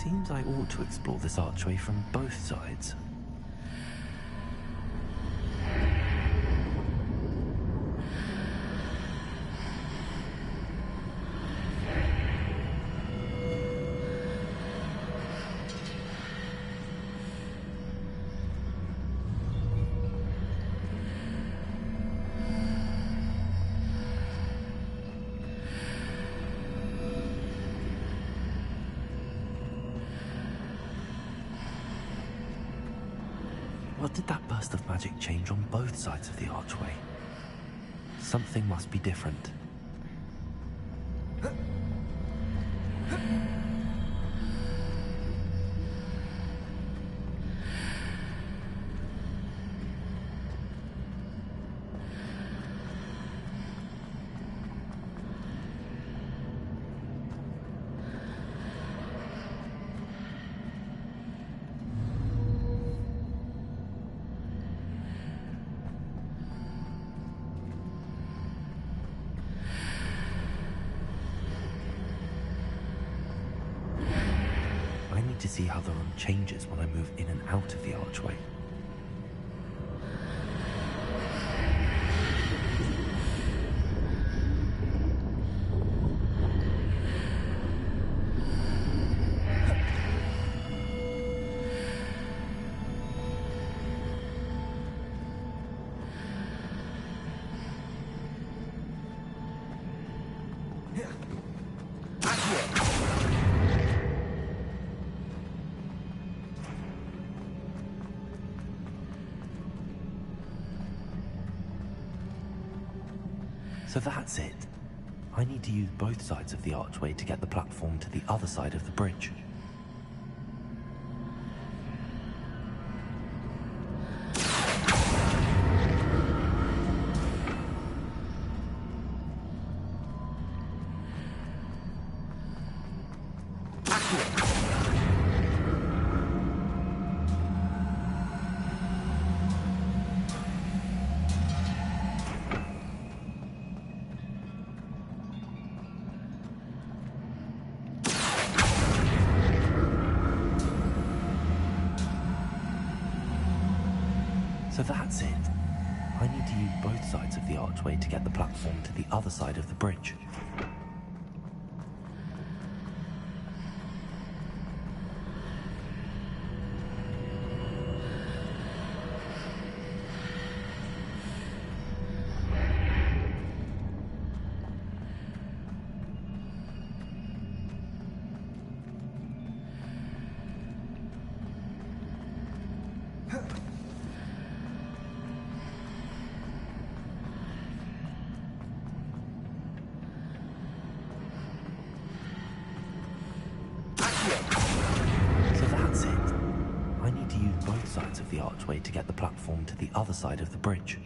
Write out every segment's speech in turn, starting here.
Seems I ought to explore this archway from both sides. What did that burst of magic change on both sides of the archway? Something must be different. To see how the room changes when I move in and out of the archway. So that's it. I need to use both sides of the archway to get the platform to the other side of the bridge. So that's it. I need to use both sides of the archway to get the platform to the other side of the bridge. So that's it. I need to use both sides of the archway to get the platform to the other side of the bridge.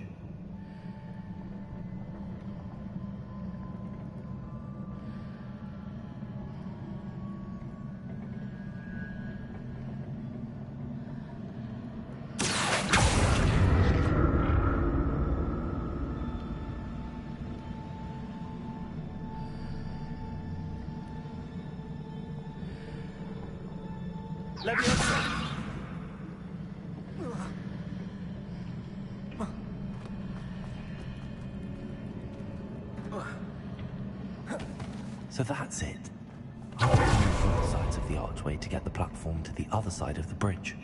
So that's it. I need to use both sides of the archway to get the platform to the other side of the bridge.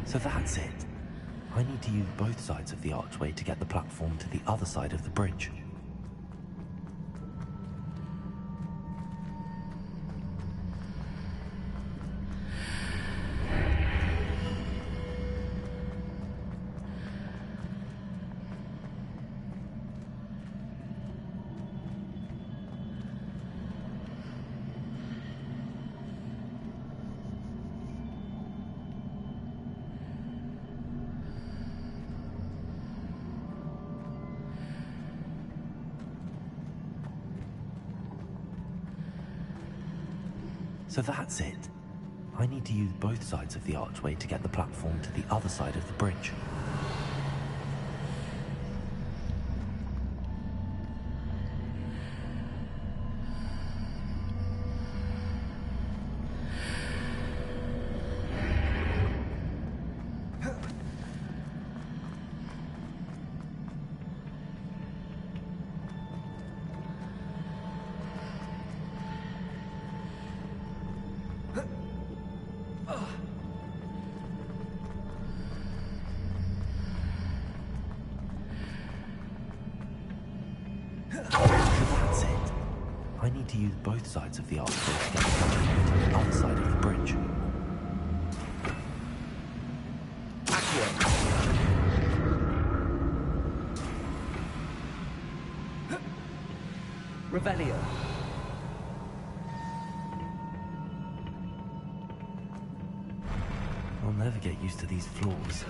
So that's it. I need to use both sides of the archway to get the platform to the other side of the bridge. So that's it. I need to use both sides of the archway to get the platform to the other side of the bridge. That's it. I need to use both sides of the archway to get the platform to the other side of the bridge. Revelio. I'll never get used to these floors.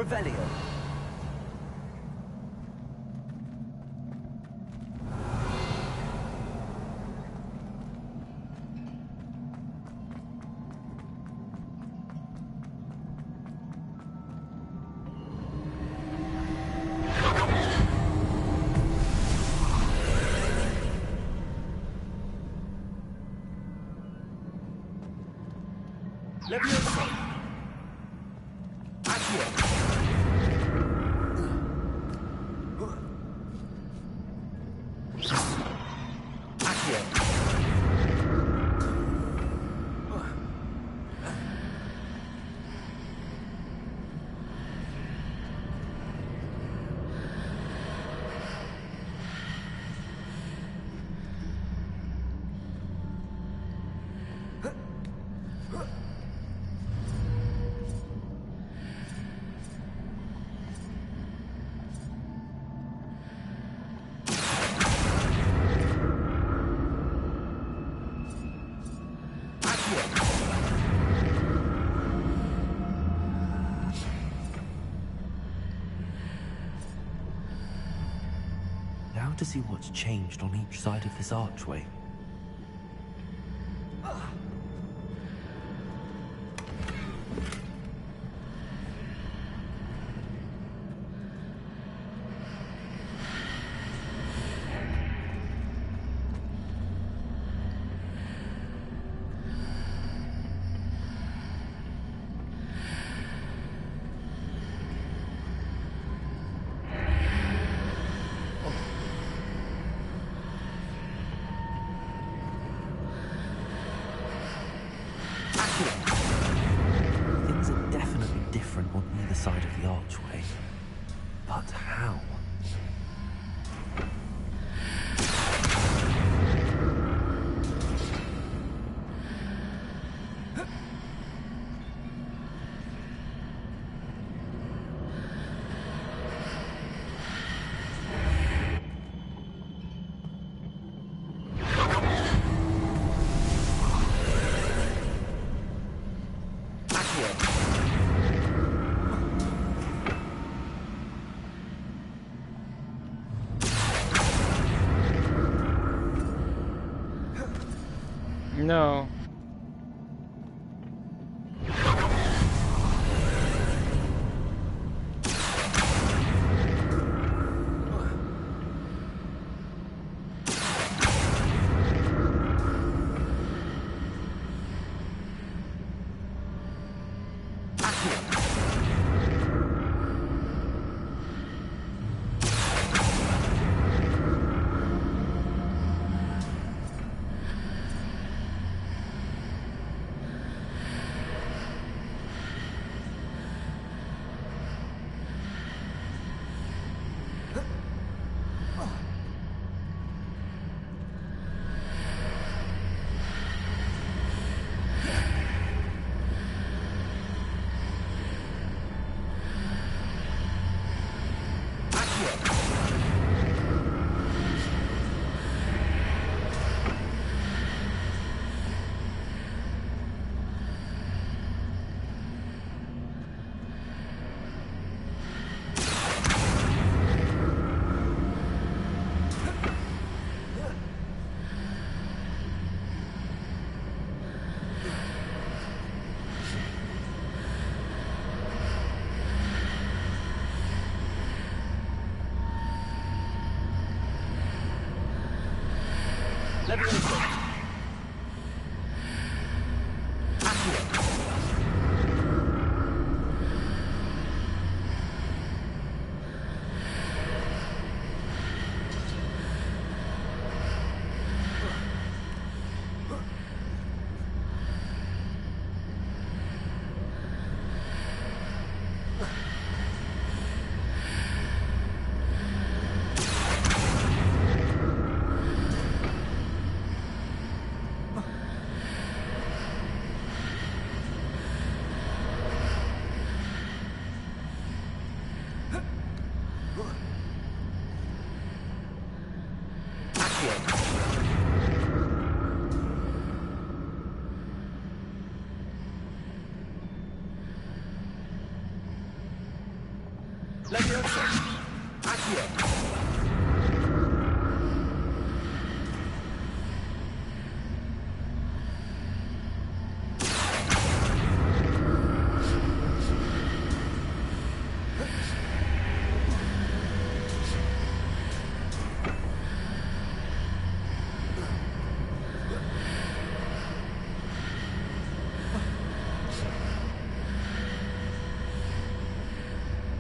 Revelio. Leviosa. Accio. Now to see what's changed on each side of this archway. Things are definitely different on either side of the archway. But how? No.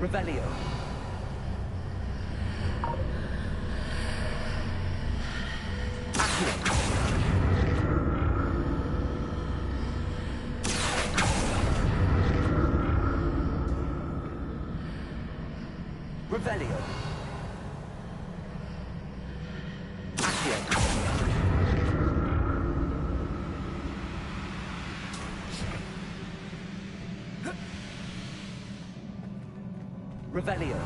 Revelio. Revelio. Accio. Revelio.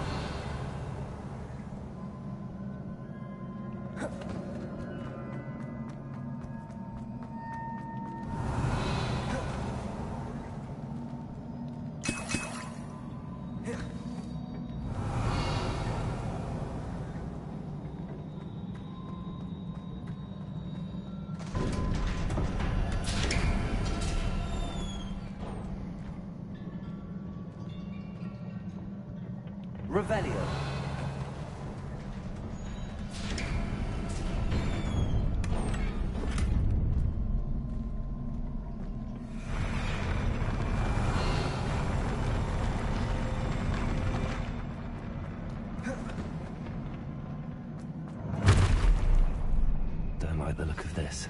Revelio. Don't like the look of this.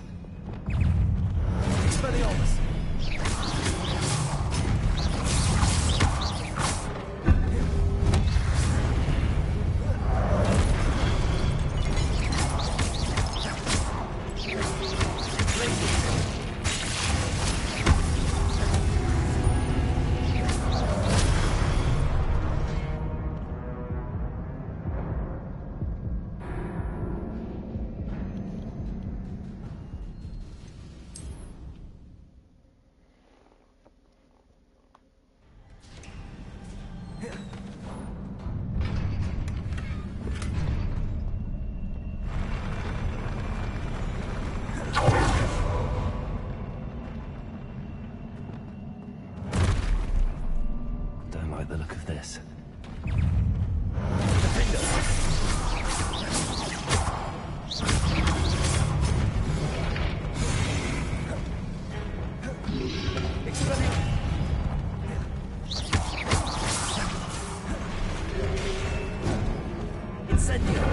Expelliarmus. Don't like the look of this. Defender. Expelliarmus. Incendio.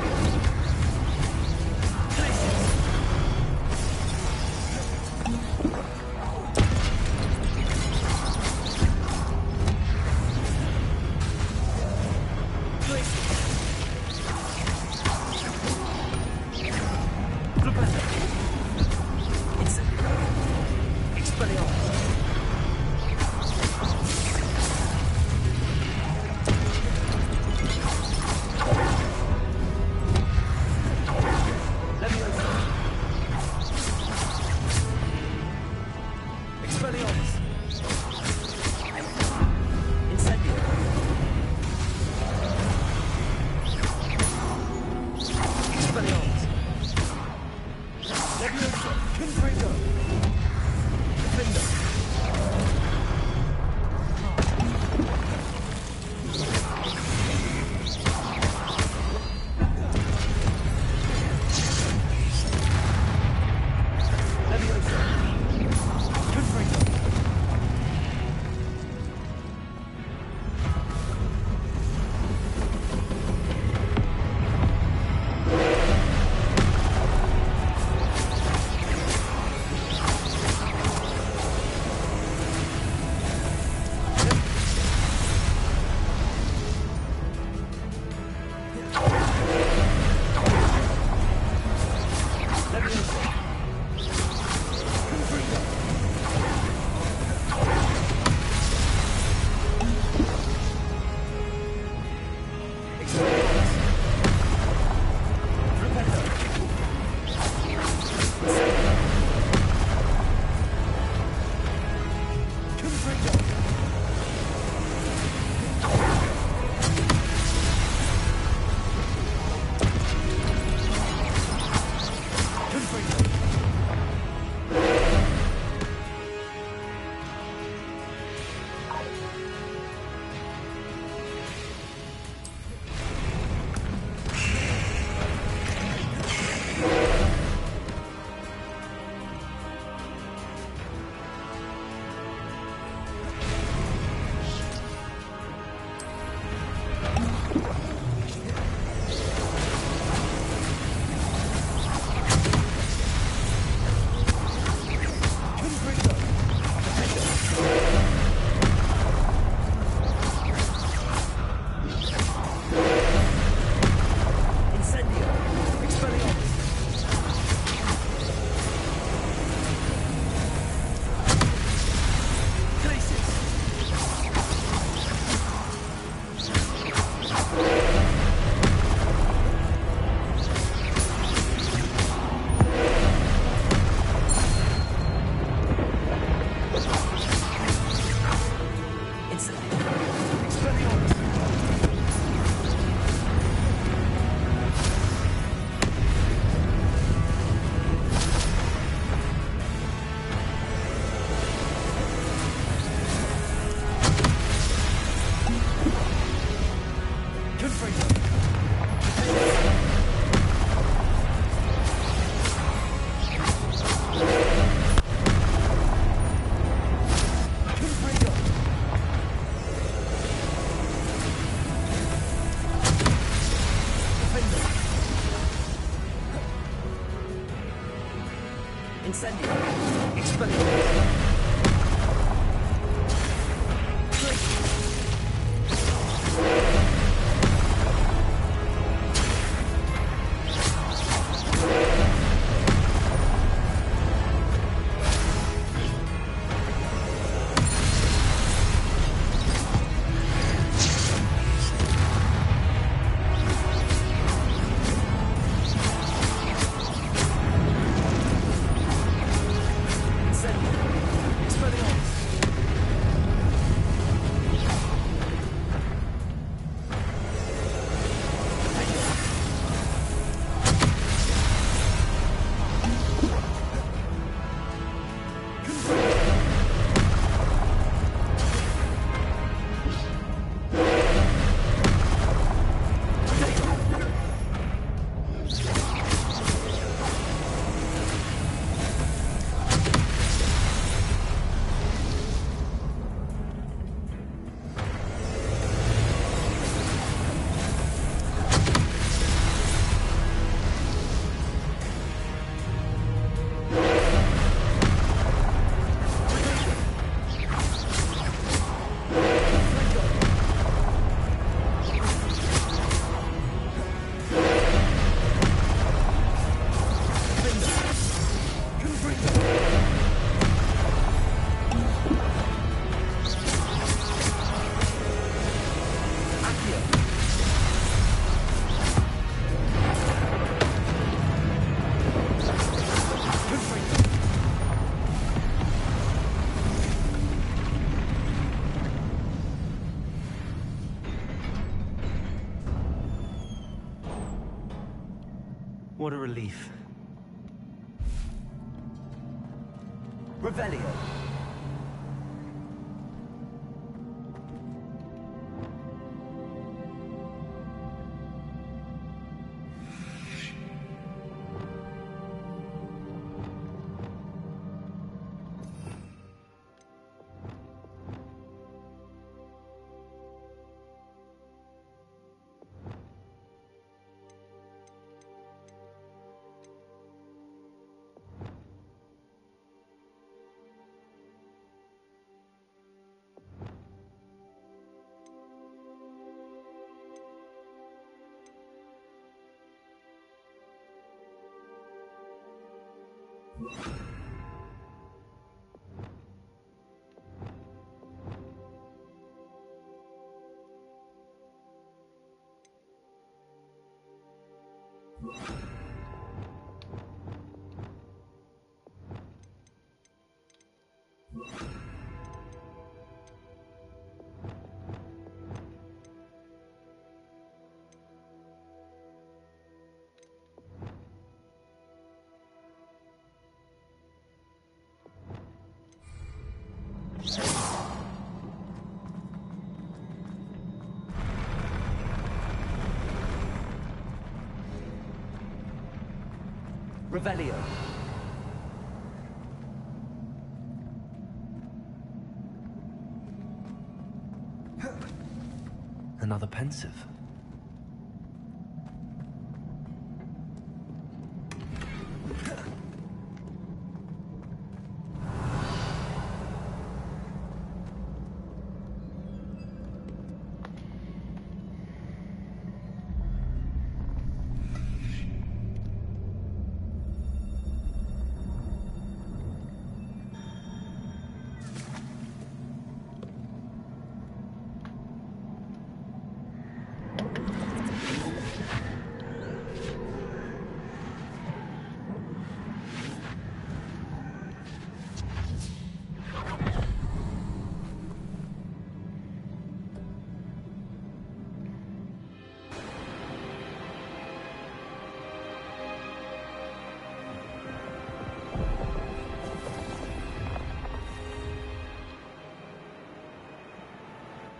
Glacius. Incendio. Expelliarmus. What a relief. Revelio. Revelio. Another pensive.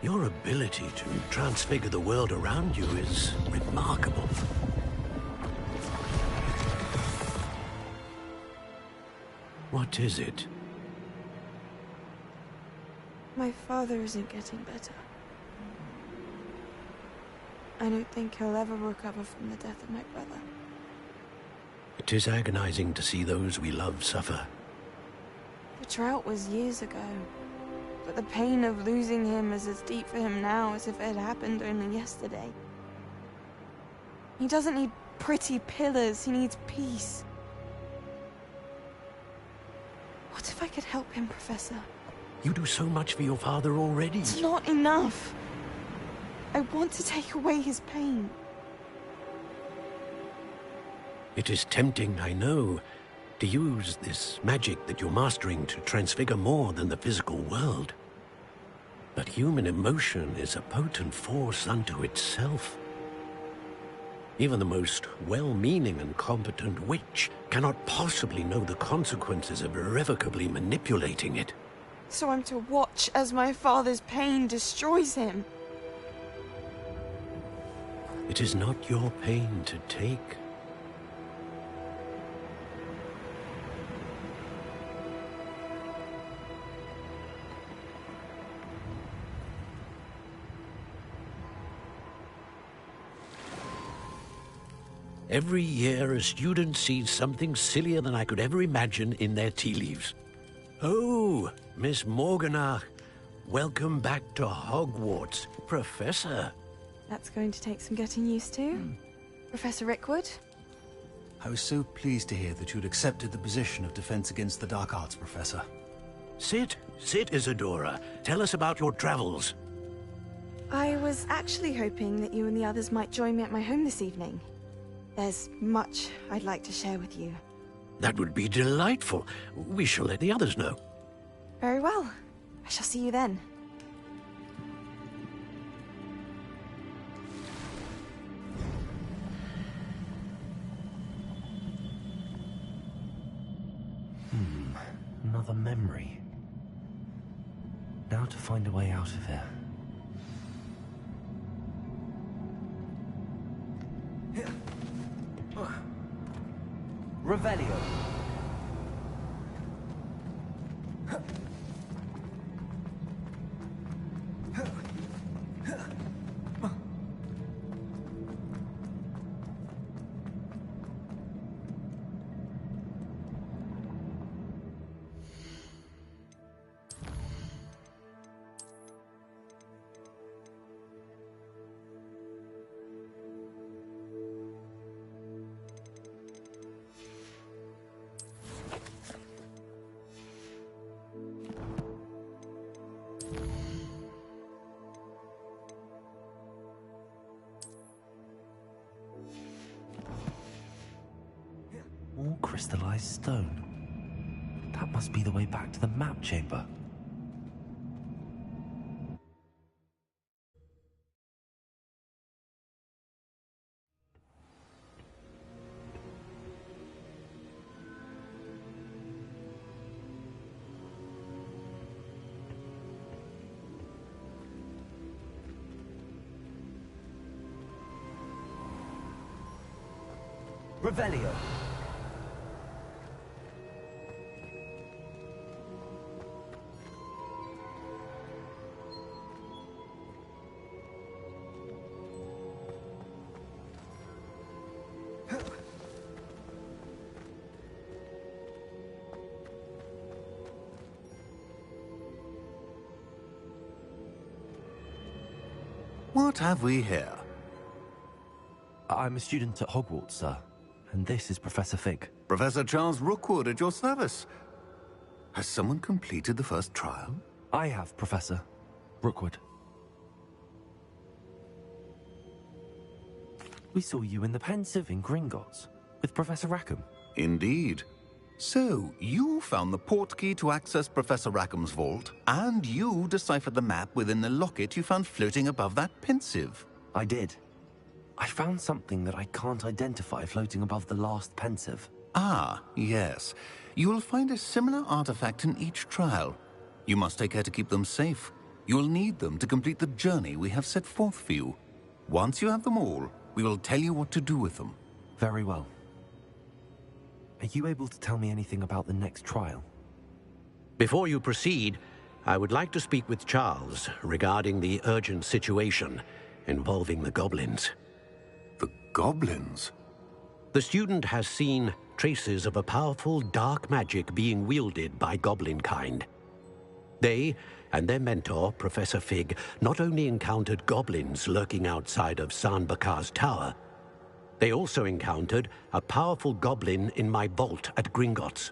Your ability to transfigure the world around you is remarkable. What is it? My father isn't getting better. I don't think he'll ever recover from the death of my brother. It is agonizing to see those we love suffer. The drought was years ago, but the pain of losing him is as deep for him now as if it had happened only yesterday. He doesn't need pretty pillars, he needs peace. What if I could help him, Professor? You do so much for your father already. It's not enough. I want to take away his pain. It is tempting, I know, to use this magic that you're mastering to transfigure more than the physical world. But human emotion is a potent force unto itself. Even the most well-meaning and competent witch cannot possibly know the consequences of irrevocably manipulating it. So I'm to watch as my father's pain destroys him. It is not your pain to take. Every year, a student sees something sillier than I could ever imagine in their tea leaves. Oh, Miss Morganach, welcome back to Hogwarts, Professor. That's going to take some getting used to. Professor Rickwood? I was so pleased to hear that you'd accepted the position of Defense Against the Dark Arts, Professor. Sit, Isadora. Tell us about your travels. I was actually hoping that you and the others might join me at my home this evening. There's much I'd like to share with you. That would be delightful. We shall let the others know. Very well. I shall see you then. Another memory. Now to find a way out of here. Revelio. More crystallized stone. That must be the way back to the map chamber. Revelio. What have we here? I'm a student at Hogwarts, sir. And this is Professor Fig. Professor Charles Rookwood at your service. Has someone completed the first trial? I have, Professor Rookwood. We saw you in the Pensieve in Gringotts with Professor Rackham. Indeed. So, you found the portkey to access Professor Rackham's vault, and you deciphered the map within the locket you found floating above that Pensieve. I did. I found something that I can't identify floating above the last Pensieve. Ah, yes. You will find a similar artifact in each trial. You must take care to keep them safe. You will need them to complete the journey we have set forth for you. Once you have them all, we will tell you what to do with them. Very well. Are you able to tell me anything about the next trial? Before you proceed, I would like to speak with Charles regarding the urgent situation involving the goblins. The goblins? The student has seen traces of a powerful dark magic being wielded by goblin kind. They and their mentor, Professor Fig, not only encountered goblins lurking outside of San Bakar's tower, they also encountered a powerful goblin in my vault at Gringotts.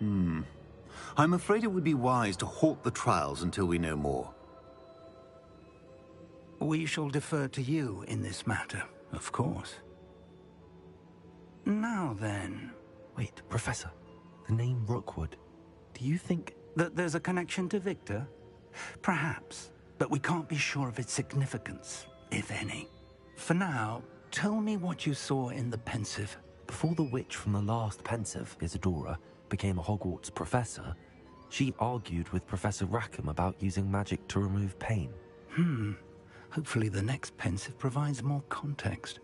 I'm afraid it would be wise to halt the trials until we know more. We shall defer to you in this matter, of course. Now then... Wait, Professor. The name Rookwood. Do you think... that there's a connection to Victor? Perhaps, but we can't be sure of its significance, if any. For now, tell me what you saw in the Pensieve. Before the witch from the last Pensieve, Isadora, became a Hogwarts professor, she argued with Professor Rackham about using magic to remove pain. Hopefully the next Pensieve provides more context.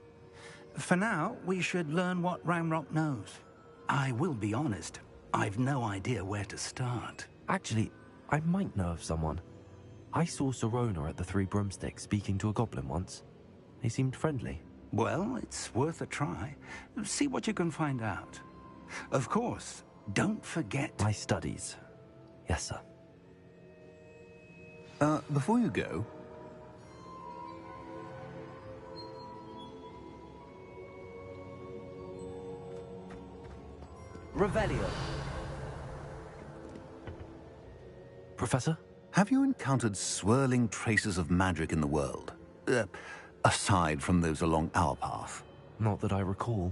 For now, we should learn what Ranrock knows. I will be honest, I've no idea where to start. Actually, I might know of someone. I saw Sirona at the Three Broomsticks speaking to a goblin once. They seemed friendly. Well, it's worth a try. See what you can find out. Of course, don't forget... My studies. Yes, sir. Before you go... Revelio. Professor? Have you encountered swirling traces of magic in the world? Aside from those along our path? Not that I recall.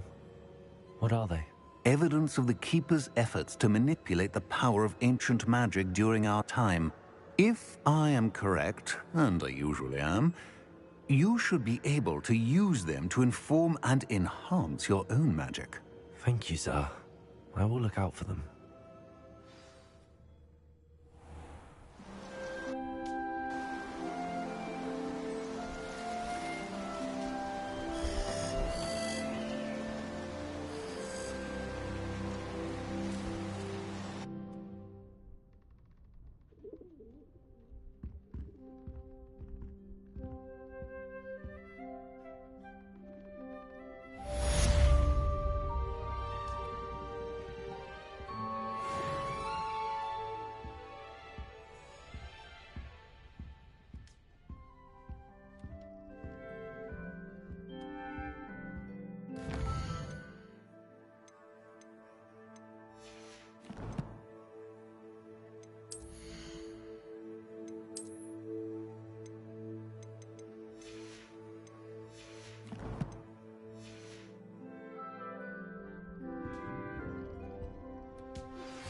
What are they? Evidence of the Keeper's efforts to manipulate the power of ancient magic during our time. If I am correct, and I usually am, you should be able to use them to inform and enhance your own magic. Thank you, sir. I will look out for them.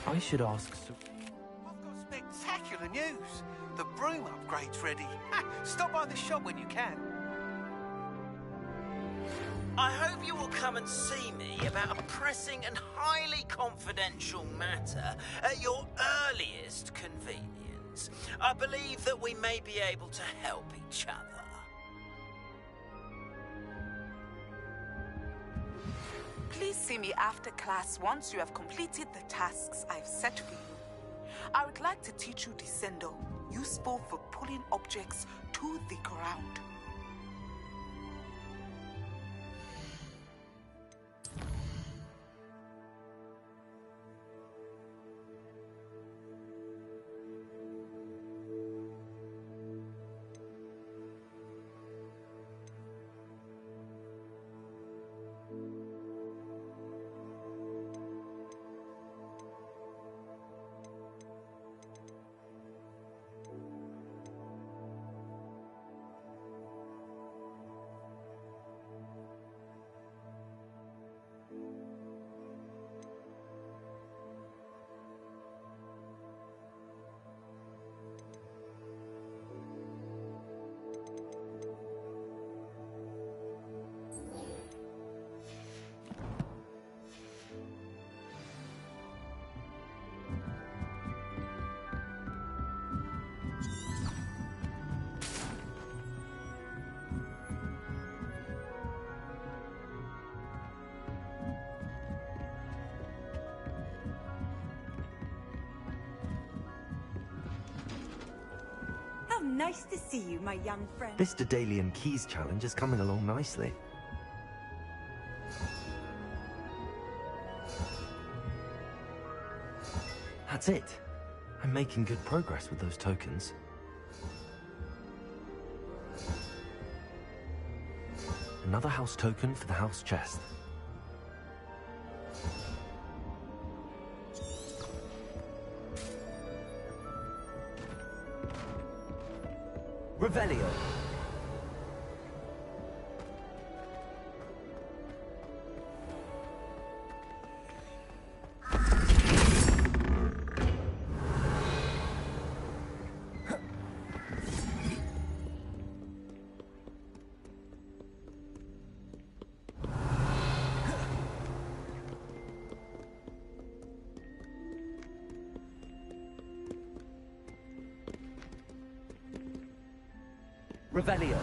I should ask... I've got spectacular news. The broom upgrade's ready. Stop by the shop when you can. I hope you will come and see me about a pressing and highly confidential matter at your earliest convenience. I believe that we may be able to help each other. Please see me after class once you have completed the tasks I've set for you. I would like to teach you Descendo, useful for pulling objects to the ground. Nice to see you, my young friend. This Daedalian Keys challenge is coming along nicely. That's it. I'm making good progress with those tokens. Another house token for the house chest. Revelio. Revelio.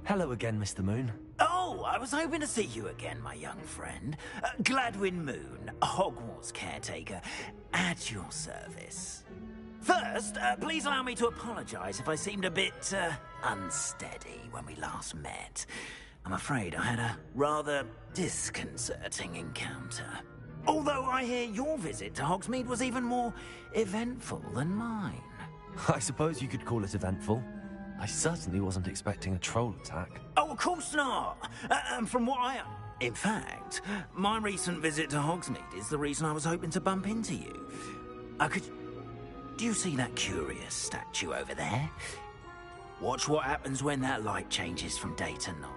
Hello again, Mr. Moon. Oh, I was hoping to see you again, my young friend. Gladwin Moon, Hogwarts caretaker, at your service. First, please allow me to apologize if I seemed a bit, unsteady when we last met. I'm afraid I had a rather disconcerting encounter. Although I hear your visit to Hogsmeade was even more eventful than mine. I suppose you could call it eventful. I certainly wasn't expecting a troll attack. Oh, of course not! From what In fact, my recent visit to Hogsmeade is the reason I was hoping to bump into you. Do you see that curious statue over there? Watch what happens when that light changes from day to night.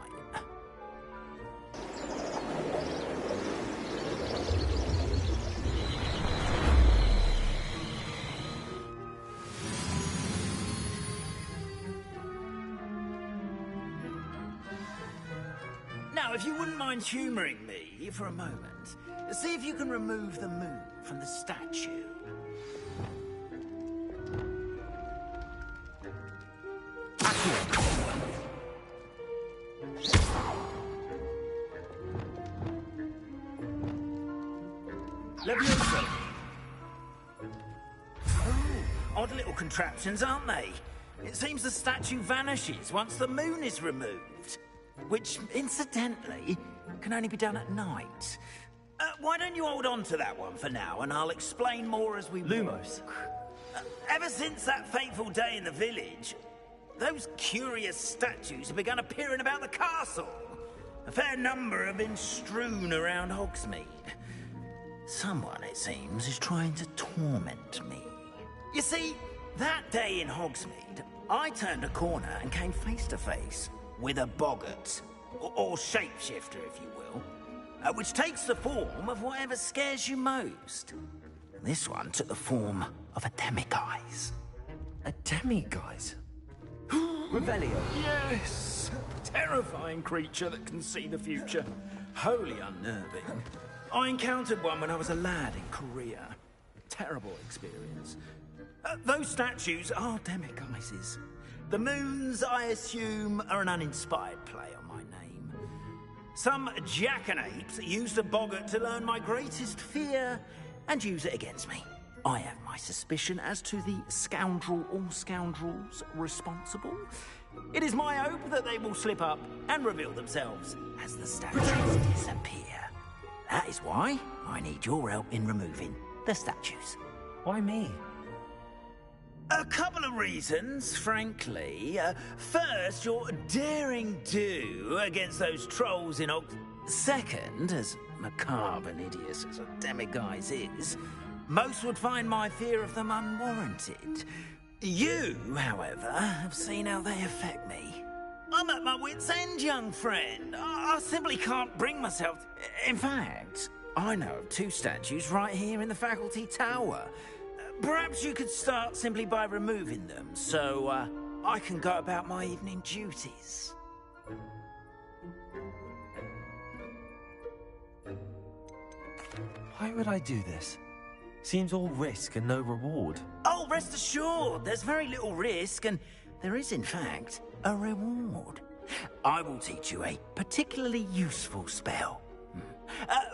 Now, if you wouldn't mind humouring me for a moment, see if you can remove the moon from the statue. Levioso. Oh, odd little contraptions, aren't they? It seems the statue vanishes once the moon is removed. Which, incidentally, can only be done at night. Why don't you hold on to that one for now, and I'll explain more as we Lumos. Ever since that fateful day in the village, those curious statues have begun appearing about the castle. A fair number have been strewn around Hogsmeade. Someone, it seems, is trying to torment me. You see, that day in Hogsmeade, I turned a corner and came face to face with a boggart, or shapeshifter, if you will, which takes the form of whatever scares you most. This one took the form of a demiguise. A demiguise? Revelio. Yes! Terrifying creature that can see the future. Wholly unnerving. I encountered one when I was a lad in Korea. Terrible experience. Those statues are demiguises. The moons, I assume, are an uninspired play on my name. Some jackanapes used a boggart to learn my greatest fear and use it against me. I have my suspicion as to the scoundrel or scoundrels responsible. It is my hope that they will slip up and reveal themselves as the statues disappear. That is why I need your help in removing the statues. Why me? A couple of reasons, frankly. First, your daring do against those trolls in Second, as macabre and hideous as a demiguise is, most would find my fear of them unwarranted. You, however, have seen how they affect me. I'm at my wit's end, young friend. I simply can't bring myself... In fact, I know of two statues right here in the faculty tower. Perhaps you could start simply by removing them, so I can go about my evening duties. Why would I do this? Seems all risk and no reward. Oh, rest assured, there's very little risk, and there is, in fact, a reward. I will teach you a particularly useful spell.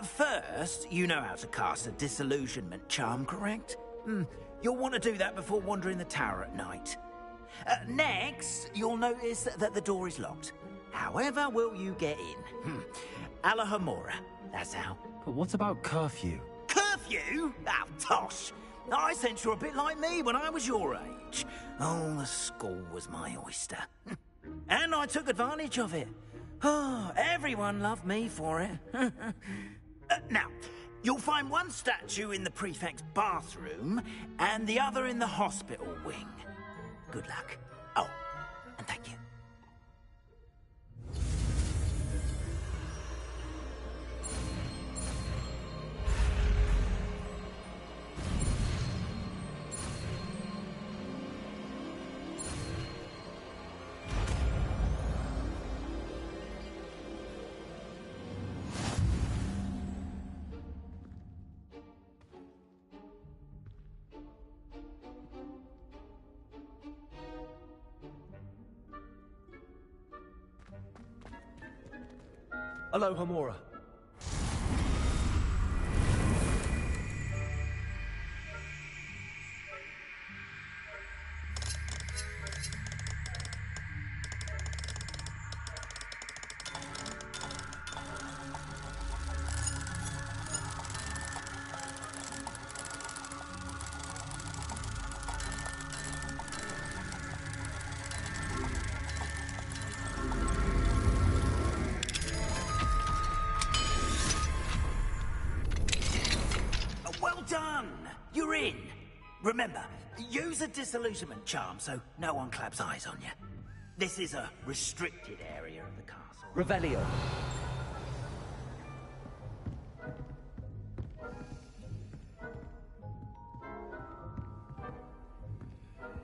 First, you know how to cast a disillusionment charm, correct? You'll want to do that before wandering the tower at night. Next, you'll notice that the door is locked. However will you get in? Alohomora, that's how. But what about curfew? Curfew? Oh, tosh! I sense you're a bit like me when I was your age. Oh, the school was my oyster. And I took advantage of it. Oh, everyone loved me for it. Now, you'll find one statue in the prefect's bathroom and the other in the hospital wing. Good luck. Oh, and thank you. Alohomora. Done! You're in! Remember, use a disillusionment charm so no one claps eyes on you. This is a restricted area of the castle. Revelio.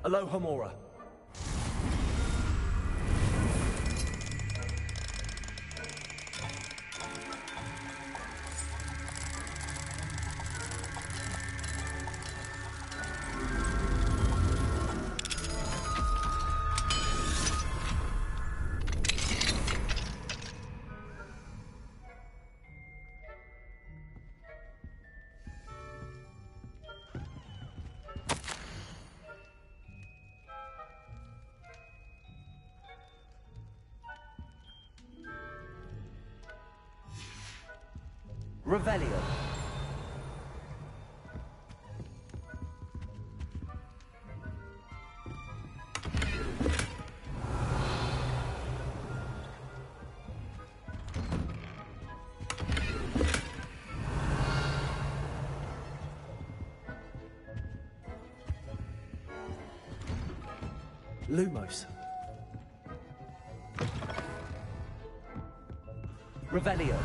Alohomora. Revelio. Lumos. Revelio.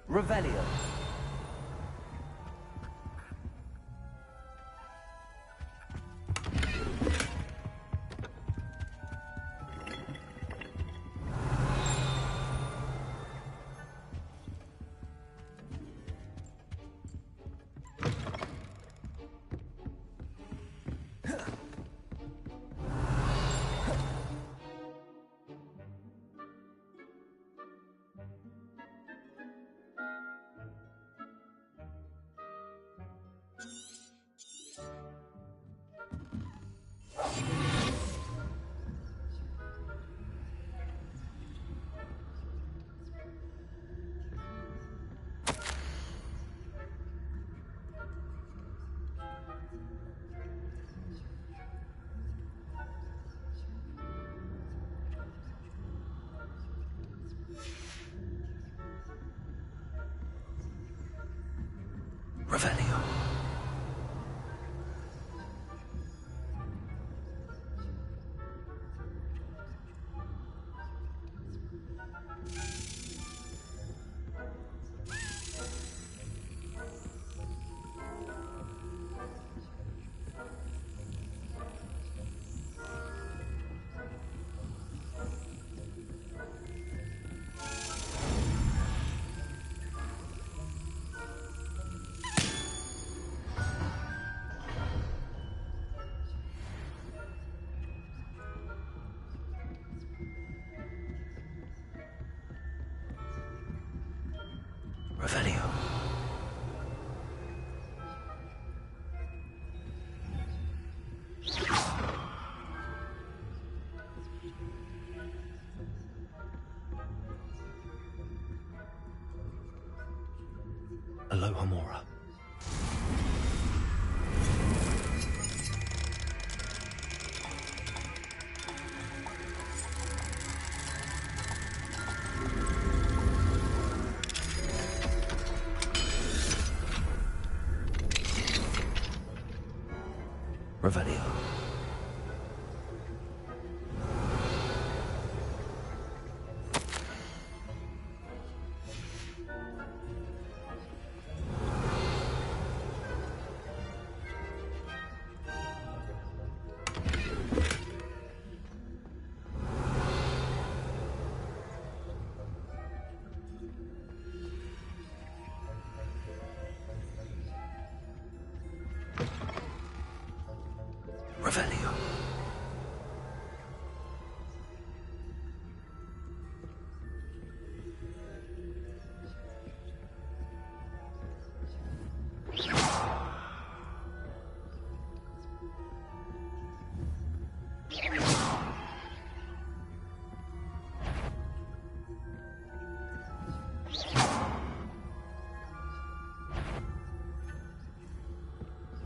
Revelio. Revelio. Revelio. Alohomora. Revelio. Revelio.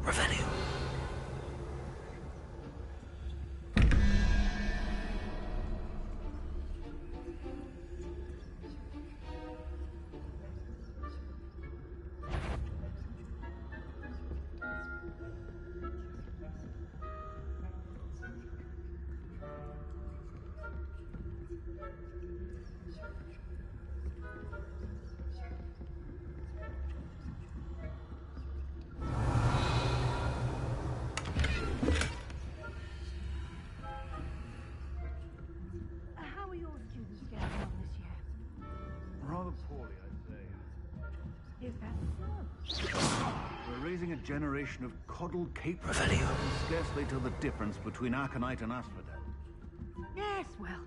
Revelio. How are your students getting on this year? Rather poorly, I'd say. Is that so? We're raising a generation of coddled capers Revelio. who can scarcely tell the difference between Aconite and Asphodel. Yes, well,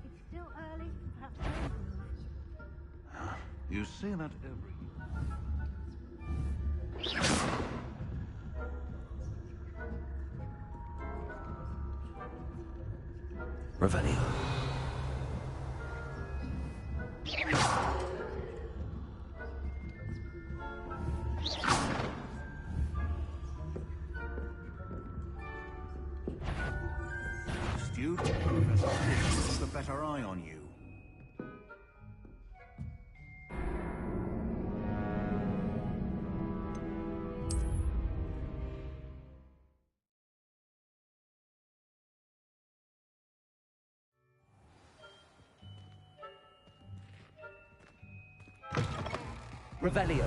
it's still early. Perhaps You say that every year. Revelio. Astute, Professor Fish has a better eye on you. Revelio.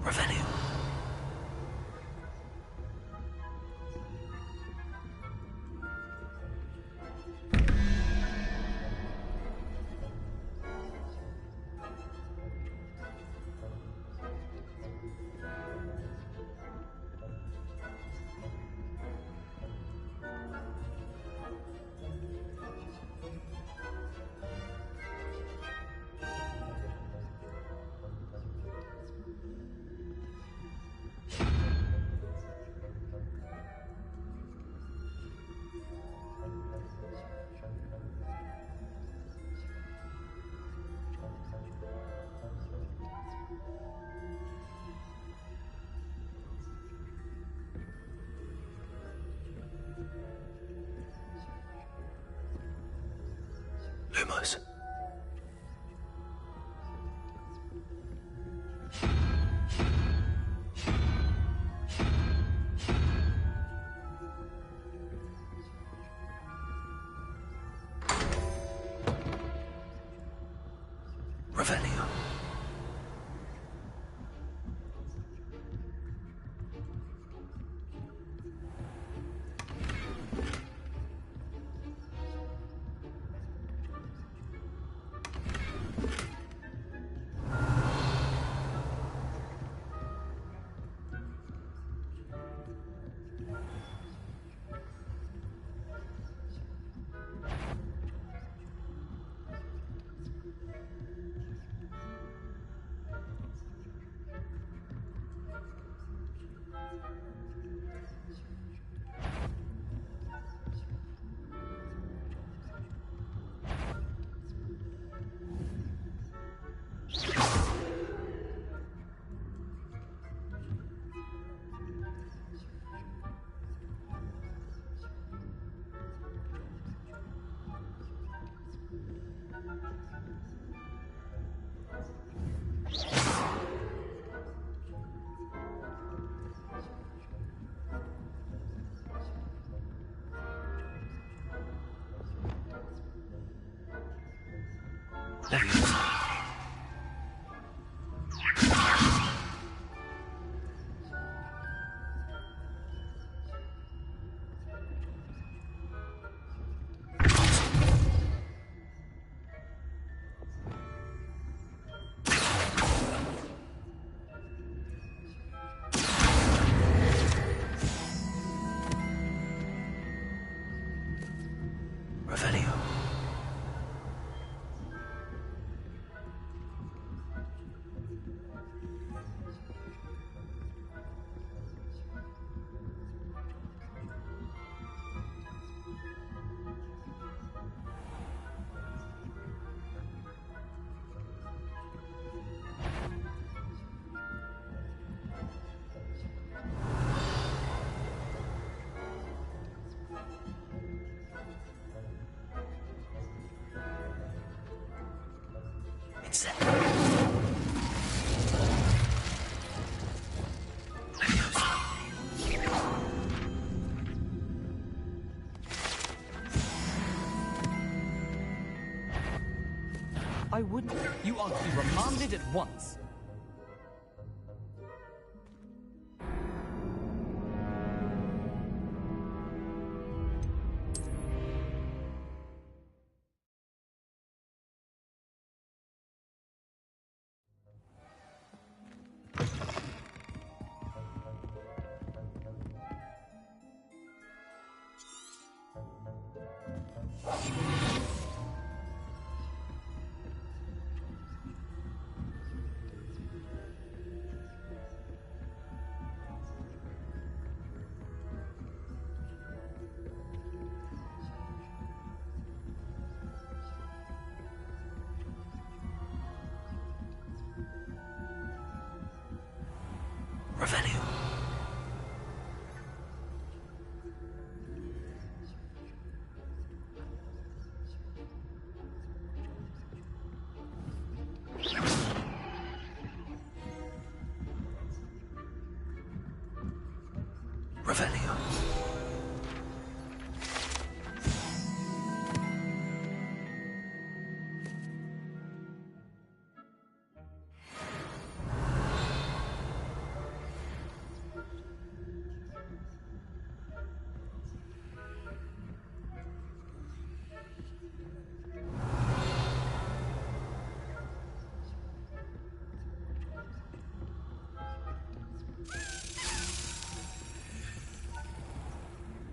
Revelio. Lumos. Revelio. Revelio. I wouldn't. You are to be remanded at once. Revelio. Revelio.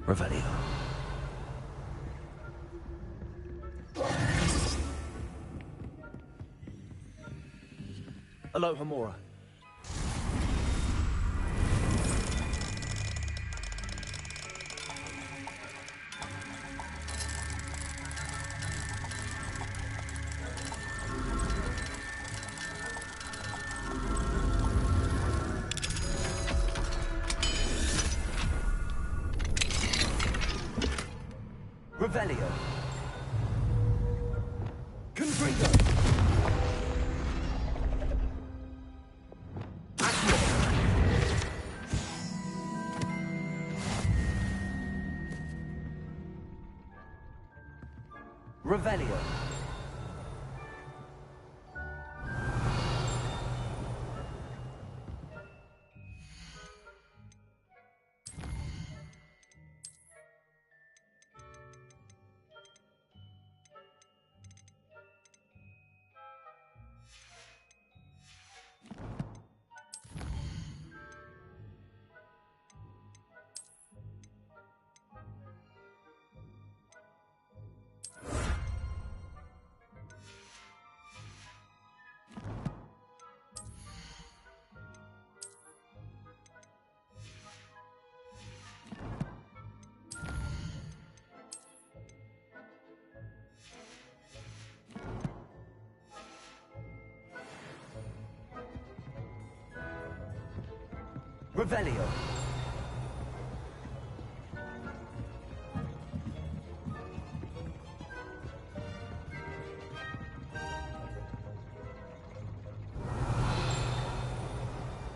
Revelio. Alohomora. Revelio. Revelio. Revelio.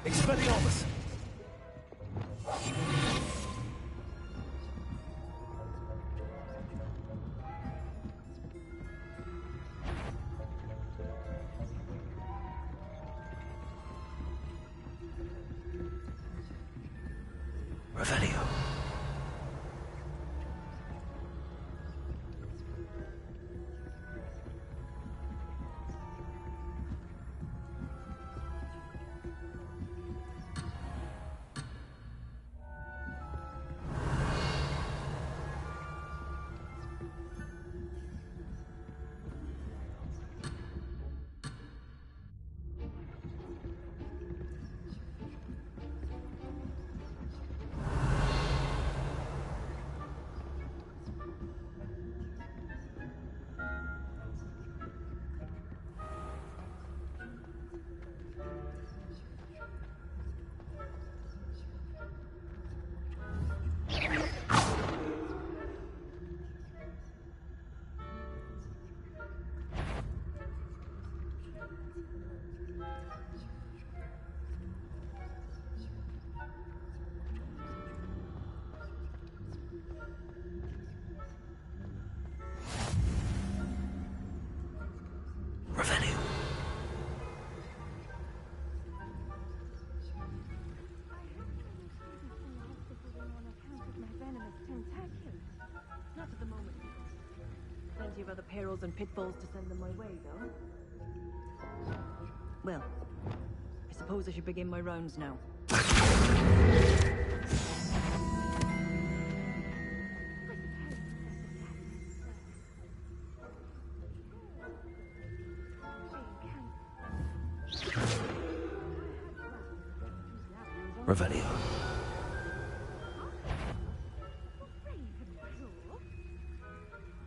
Expelliarmus. Revelio. Revelio. Not at the moment. Plenty of other perils and pitfalls to send them my way, though. Well, I suppose I should begin my rounds now. Revelio.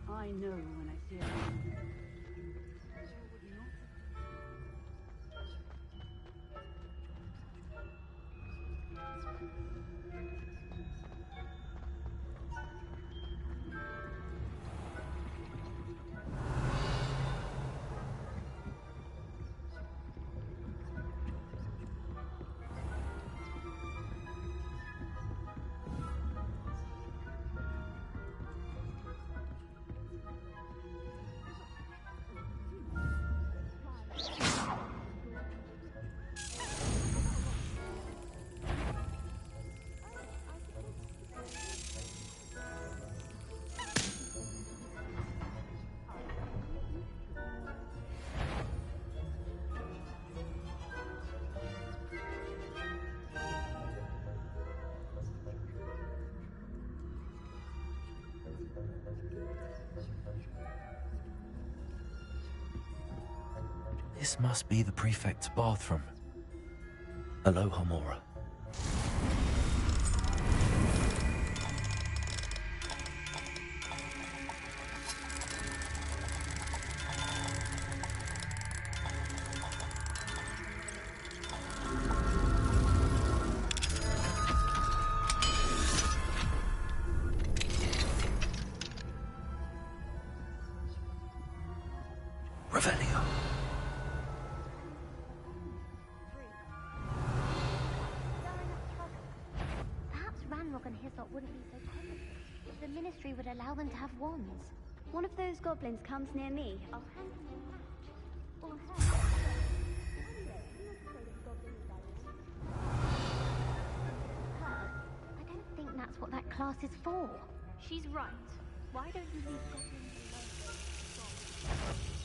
I know when I see it. This must be the prefect's bathroom. Aloha Mora. Revelio. Perhaps Ranrock and Hislop wouldn't be so common if the Ministry would allow them to have wands. one of those goblins comes near me, I'll hand him a hat. Or her. Anyway, I'm not afraid of goblins, Her? I don't think that's what that class is for. She's right. Why don't you leave goblins alone?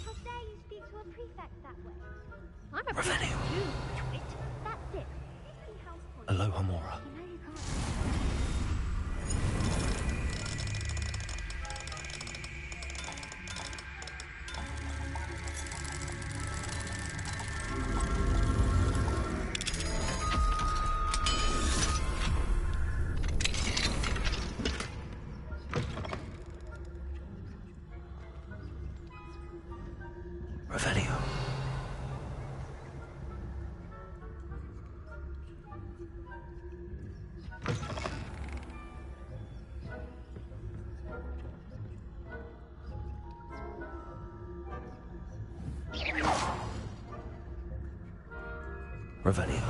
How dare you speak to a prefect that way? I'm a prefect too, twit. That's it. Aloha Mora. You know you can't. Revelio. Revelio.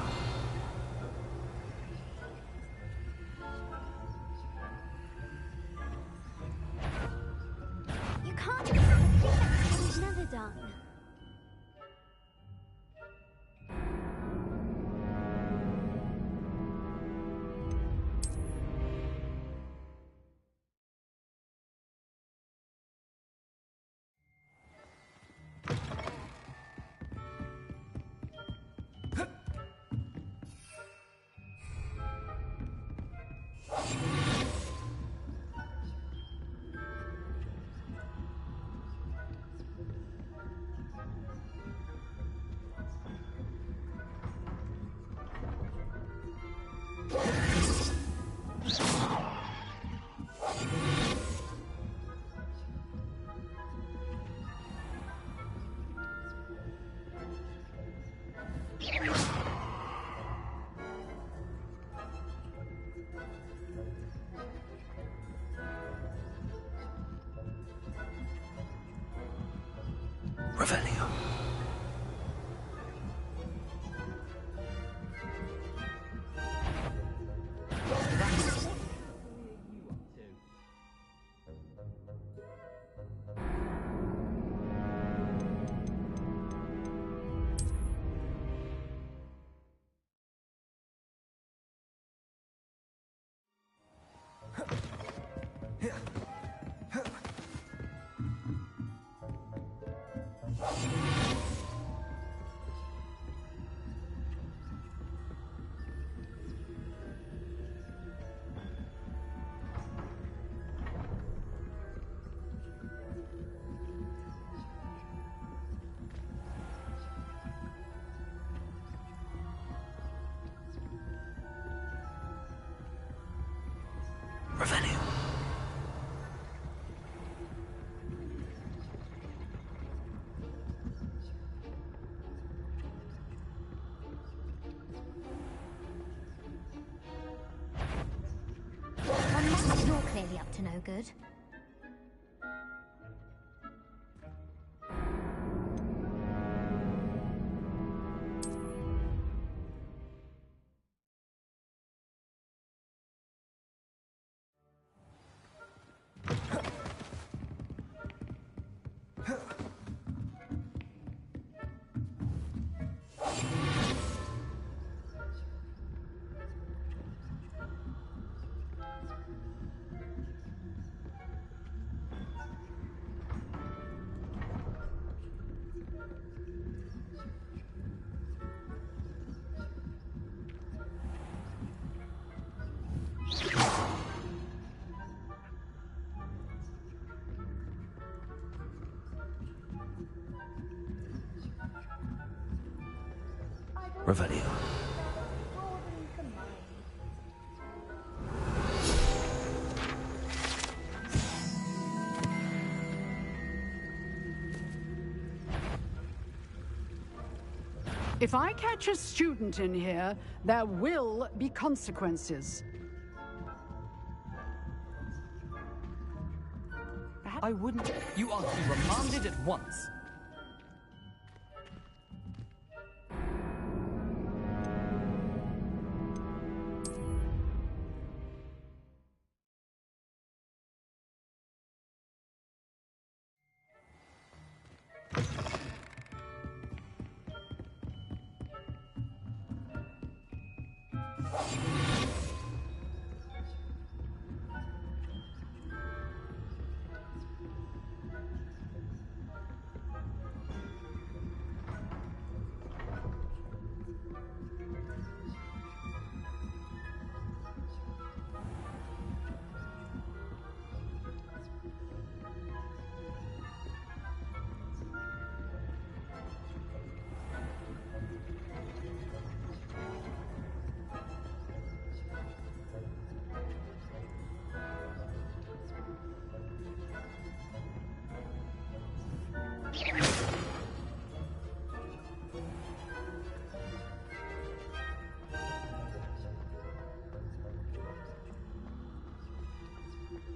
You can't. It's never done. Revelio. Revelio. You're clearly up to no good. Revelio. If I catch a student in here, there will be consequences. I wouldn't. You are to be remanded at once.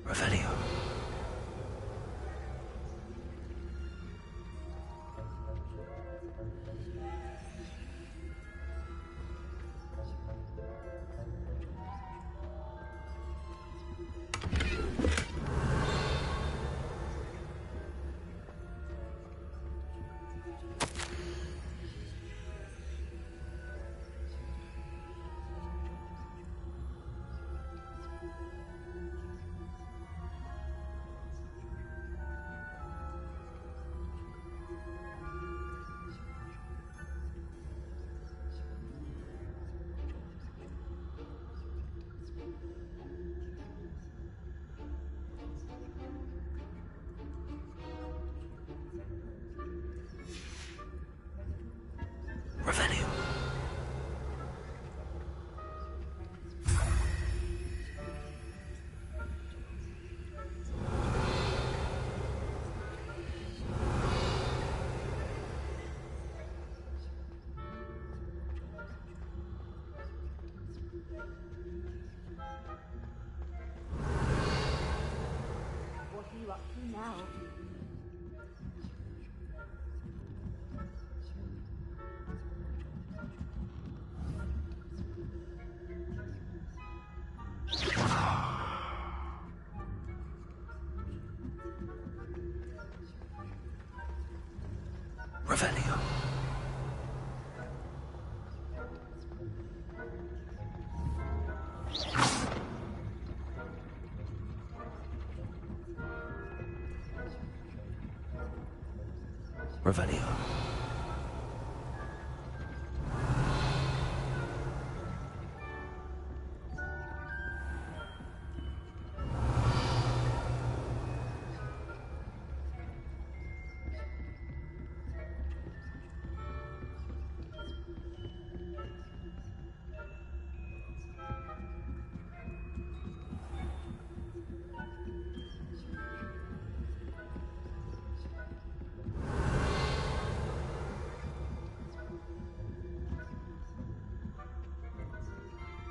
Revelio. Revelio. What are you up to now? Revelio. Revelio.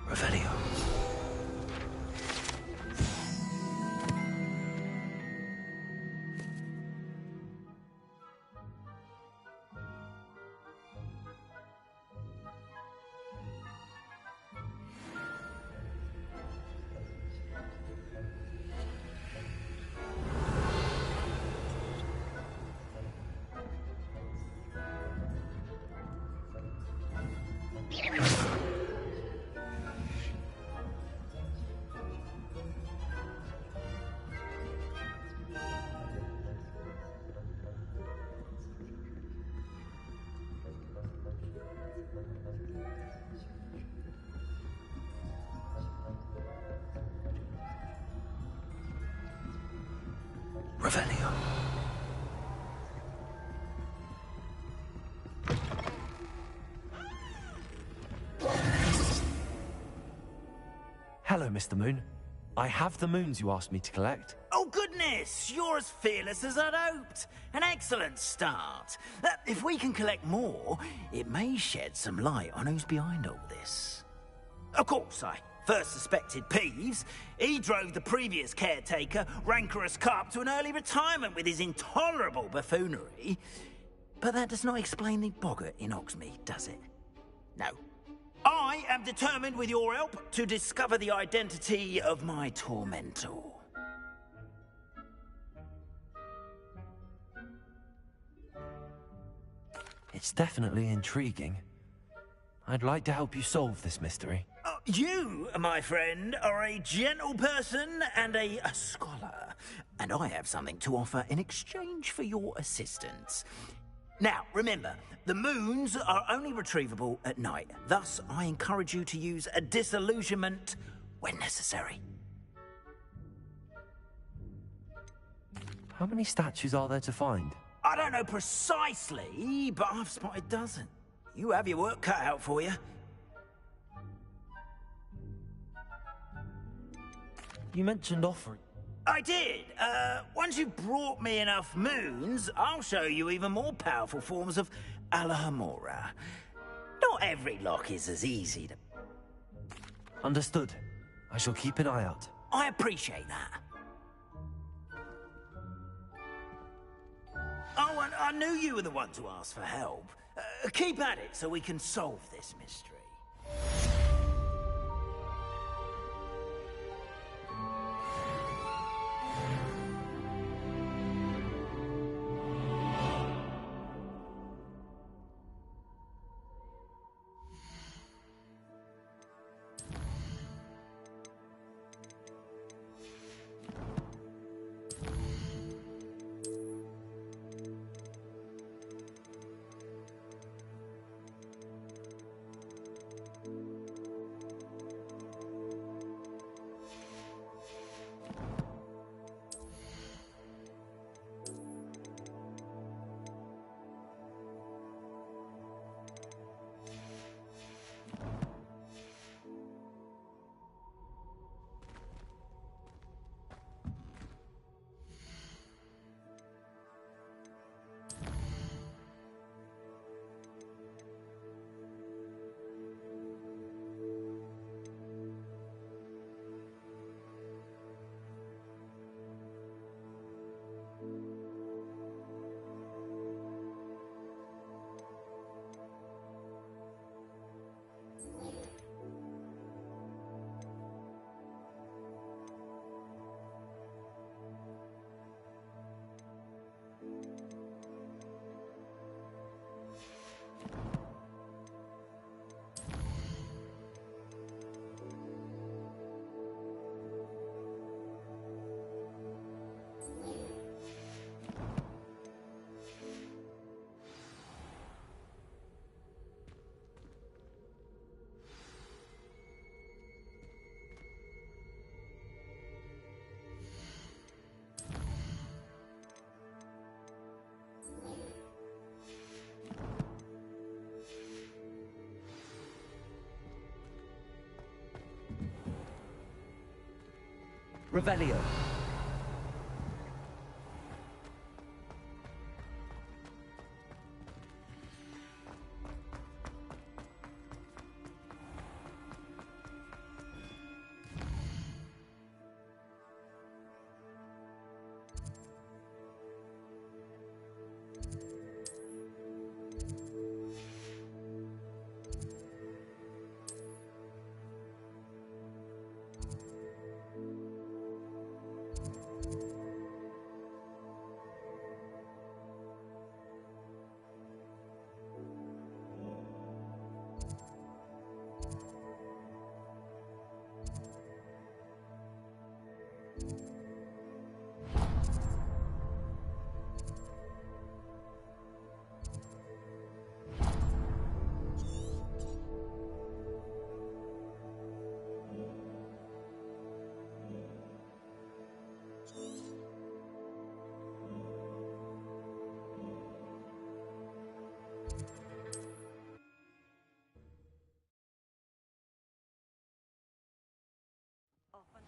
Revelio. Revelio. Hello, Mr. Moon. I have the moons you asked me to collect. Oh, goodness! You're as fearless as I'd hoped. An excellent start. If we can collect more, it may shed some light on who's behind all this. Of course, I first suspected Peeves. He drove the previous caretaker, Rancorous Carp, to an early retirement with his intolerable buffoonery. But that does not explain the boggart in Hogsmeade, does it? No. I am determined, with your help, to discover the identity of my tormentor. It's definitely intriguing. I'd like to help you solve this mystery. You, my friend, are a gentle person and a scholar, and I have something to offer in exchange for your assistance. Now, remember, the moons are only retrievable at night. Thus, I encourage you to use a disillusionment when necessary. How many statues are there to find? I don't know precisely, but I've spotted dozens. You have your work cut out for you. You mentioned offering. I did. Once you've brought me enough moons, I'll show you even more powerful forms of Alohomora. Not every lock is as easy to... Understood. I shall keep an eye out. I appreciate that. I knew you were the one to ask for help. Keep at it so we can solve this mystery. Revelio.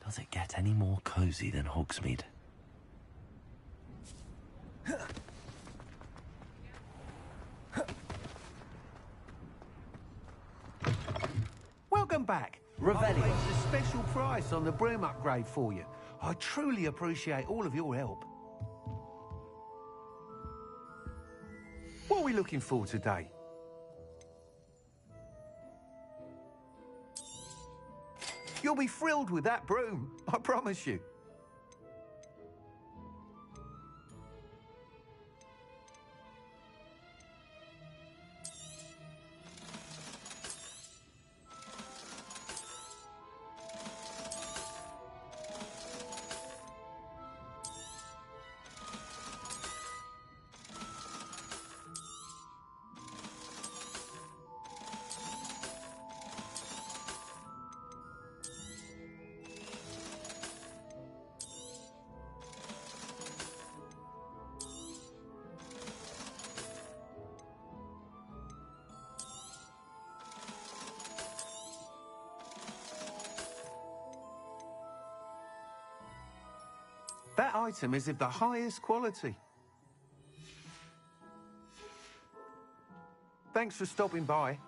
Does it get any more cozy than Hogsmeade? Welcome back. Revelio. I've arranged a special price on the broom upgrade for you. I truly appreciate all of your help. What are we looking for today? You'll be thrilled with that broom, I promise you. That item is of the highest quality. Thanks for stopping by.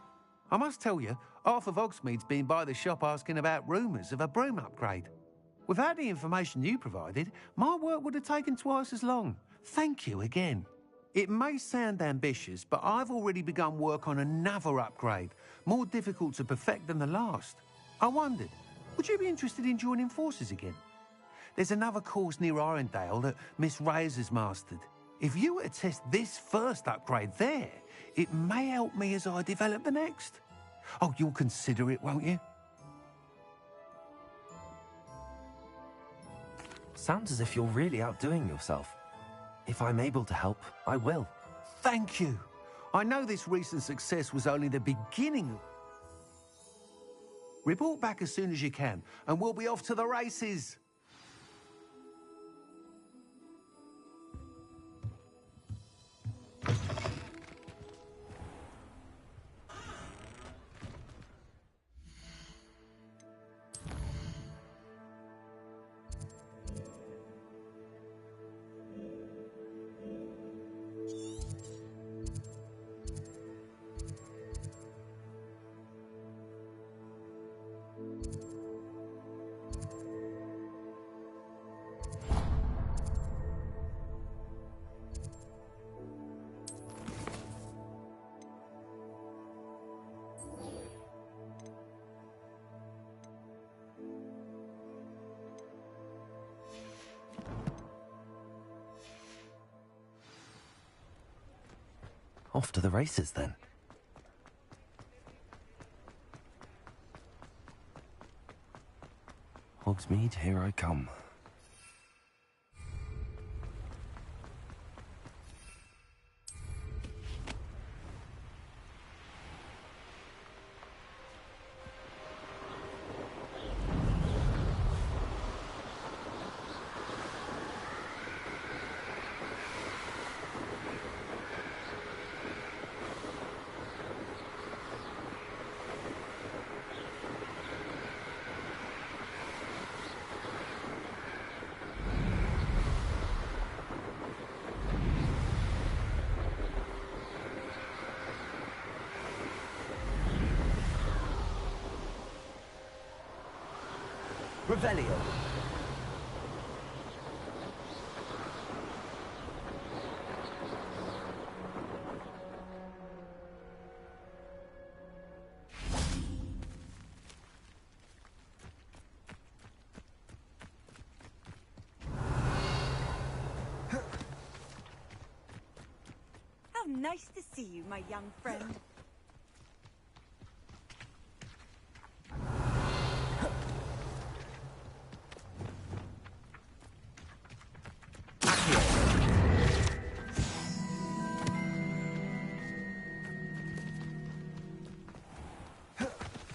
I must tell you, half of Hogsmeade's been by the shop asking about rumours of a broom upgrade. Without the information you provided, my work would have taken twice as long. Thank you again. It may sound ambitious, but I've already begun work on another upgrade, more difficult to perfect than the last. I wondered, would you be interested in joining forces again? There's another course near Arendelle that Miss Reyes has mastered. If you were to test this first upgrade there, it may help me as I develop the next. Oh, you'll consider it, won't you? Sounds as if you're really outdoing yourself. If I'm able to help, I will. Thank you. I know this recent success was only the beginning. Report back as soon as you can, and we'll be off to the races. Off to the races, then. Hogsmeade, here I come. Revelio. How nice to see you, my young friend.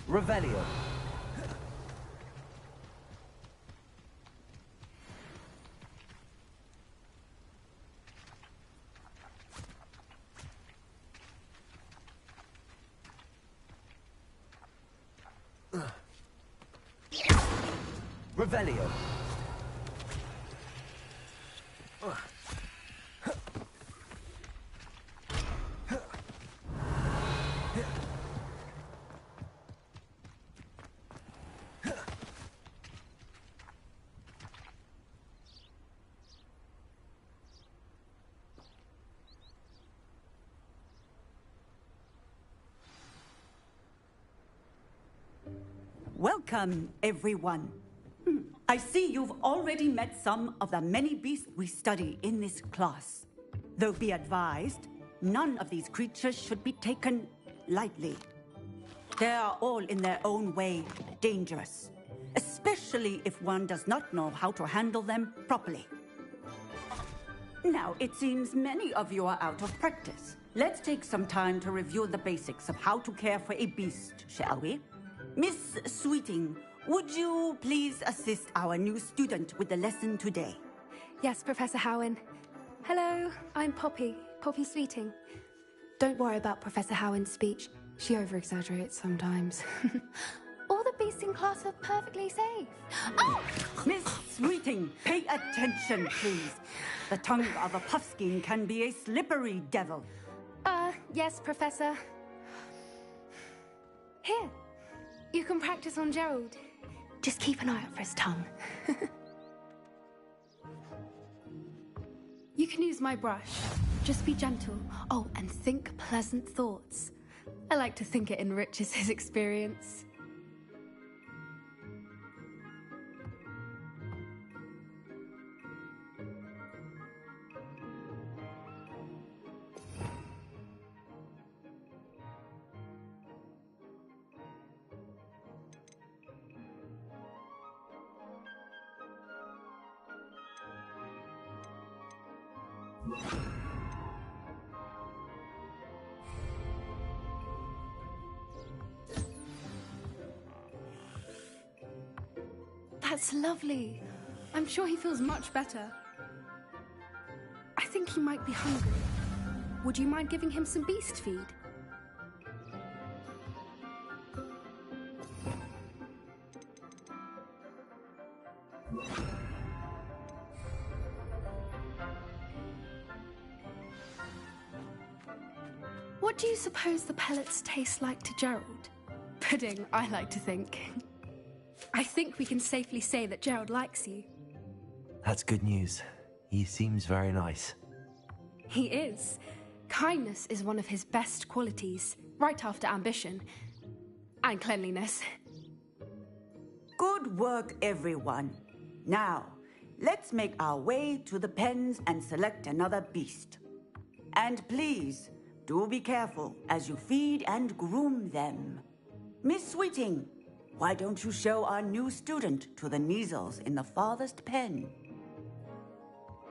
Revelio. Revelio. Welcome, everyone. I see you've already met some of the many beasts we study in this class. Though be advised, none of these creatures should be taken lightly. They are all in their own way dangerous, especially if one does not know how to handle them properly. Now, it seems many of you are out of practice. Let's take some time to review the basics of how to care for a beast, shall we? Miss Sweeting, would you please assist our new student with the lesson today? Yes, Professor Howin. Hello, I'm Poppy Sweeting. Don't worry about Professor Howin's speech. She over-exaggerates sometimes. All the beasts in class are perfectly safe. Oh! Miss Sweeting, pay attention, please. The tongue of a puffskein can be a slippery devil. Yes, Professor. Here, you can practice on Gerald. Just keep an eye out for his tongue. You can use my brush. Just be gentle. Oh, and think pleasant thoughts. I like to think it enriches his experience. That's lovely. I'm sure he feels much better. I think he might be hungry. Would you mind giving him some beast feed? What do you suppose the pellets taste like to Gerald? Pudding, I like to think. I think we can safely say that Gerald likes you. That's good news. He seems very nice. He is. Kindness is one of his best qualities, right after ambition. And cleanliness. Good work, everyone. Now, let's make our way to the pens and select another beast. And please, do be careful as you feed and groom them. Miss Sweeting, why don't you show our new student to the Kneazles in the farthest pen?